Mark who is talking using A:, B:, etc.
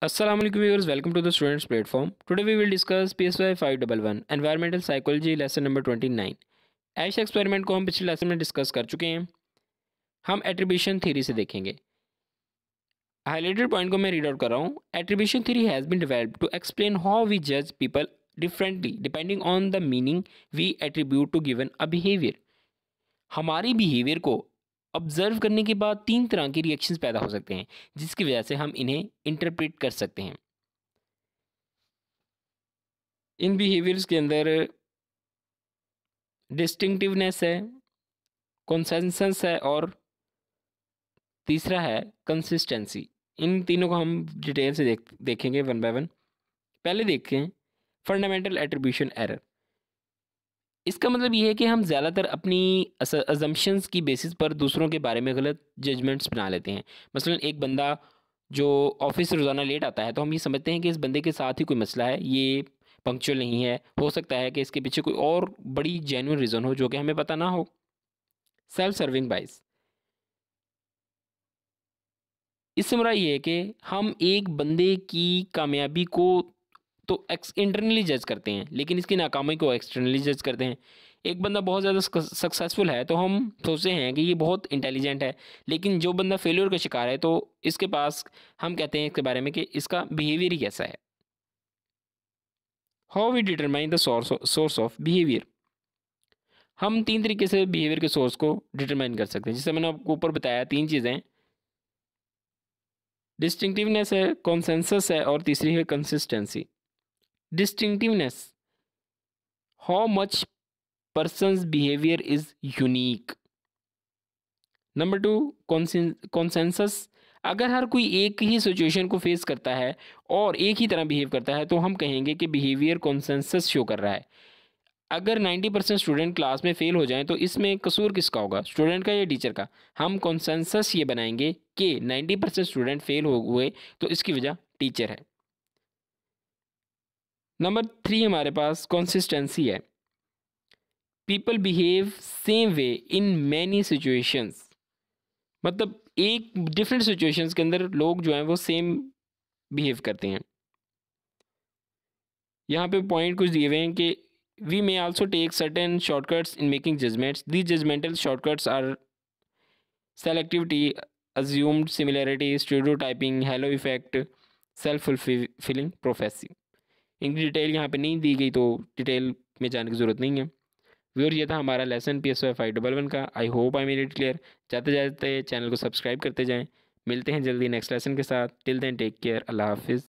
A: Assalamu alaikum viewers, welcome to the students platform. Today we will discuss PSY 511 Environmental Psychology lesson number 29. Ash experiment को हम पिछले lesson में discuss कर चुके हैं। हम एट्रीब्यूशन थ्योरी से देखेंगे। हाईलाइटेड पॉइंट को मैं रीड आउट कर रहा हूँ। Attribution theory has been developed to explain how we जज people differently depending on the meaning we attribute to given a behaviour. हमारी बिहेवियर को ऑब्जर्व करने के बाद तीन तरह के रिएक्शंस पैदा हो सकते हैं, जिसकी वजह से हम इन्हें इंटरप्रेट कर सकते हैं। इन बिहेवियर्स के अंदर डिस्टिंक्टिवनेस है, कंसेंसस है और तीसरा है कंसिस्टेंसी। इन तीनों को हम डिटेल से देखेंगे वन बाय वन। पहले देखें फंडामेंटल एट्रीब्यूशन एरर। इसका मतलब ये है कि हम ज़्यादातर अपनी अजम्पशंस की बेसिस पर दूसरों के बारे में गलत जजमेंट्स बना लेते हैं। मसलन एक बंदा जो ऑफिस से रोज़ाना लेट आता है, तो हम ये समझते हैं कि इस बंदे के साथ ही कोई मसला है, ये पंक्चुअल नहीं है। हो सकता है कि इसके पीछे कोई और बड़ी जेन्युइन रीज़न हो जो कि हमें पता ना हो। सेल्फ सर्विंग बाइस। इससे मुराद ये है कि हम एक बंदे की कामयाबी को तो इंटरनली जज करते हैं, लेकिन इसकी नाकामी को एक्सटर्नली जज करते हैं। एक बंदा बहुत ज़्यादा सक्सेसफुल है तो हम सोचते हैं कि ये बहुत इंटेलिजेंट है, लेकिन जो बंदा फेलियर का शिकार है तो इसके पास हम कहते हैं इसके बारे में कि इसका बिहेवियर ही कैसा है। How we determine the source of behaviour. हम तीन तरीके से बिहेवियर के सोर्स को डिटरमाइन कर सकते हैं, जिससे मैंने आपको ऊपर बताया तीन चीज़ें। डिस्टिंक्टिवनेस है, कॉन्सेंसस है और तीसरी है consistency. Distinctiveness, how much person's behaviour is unique. Number two, consensus, अगर हर कोई एक ही सिचुएशन को फेस करता है और एक ही तरह बिहेव करता है तो हम कहेंगे कि बिहेवियर कॉन्सेंसस शो कर रहा है। अगर 90% स्टूडेंट क्लास में फेल हो जाएं तो इसमें कसूर किसका होगा, स्टूडेंट का या टीचर का? हम कॉन्सेंसस ये बनाएंगे कि 90% स्टूडेंट फेल हो हुए तो इसकी वजह टीचर है। नंबर थ्री हमारे पास कंसिस्टेंसी है। People behave same way in many situations. मतलब एक डिफरेंट सिचुएशंस के अंदर लोग जो हैं वो सेम बिहेव करते हैं। यहाँ पे पॉइंट कुछ दिए हुए हैं कि we may also take certain shortcuts in making judgements. These judgemental shortcuts are selectivity, assumed similarity, stereotyping, halo effect, self fulfilling prophecy. इनकी डिटेल यहाँ पे नहीं दी गई तो डिटेल में जाने की ज़रूरत नहीं है। व्यूअर, ये था हमारा लेसन PSY 511 का। I hope I made it clear. जाते जाते चैनल को सब्सक्राइब करते जाएं। मिलते हैं जल्दी नेक्स्ट लेसन के साथ। Till then take care. अल्लाह हाफिज़।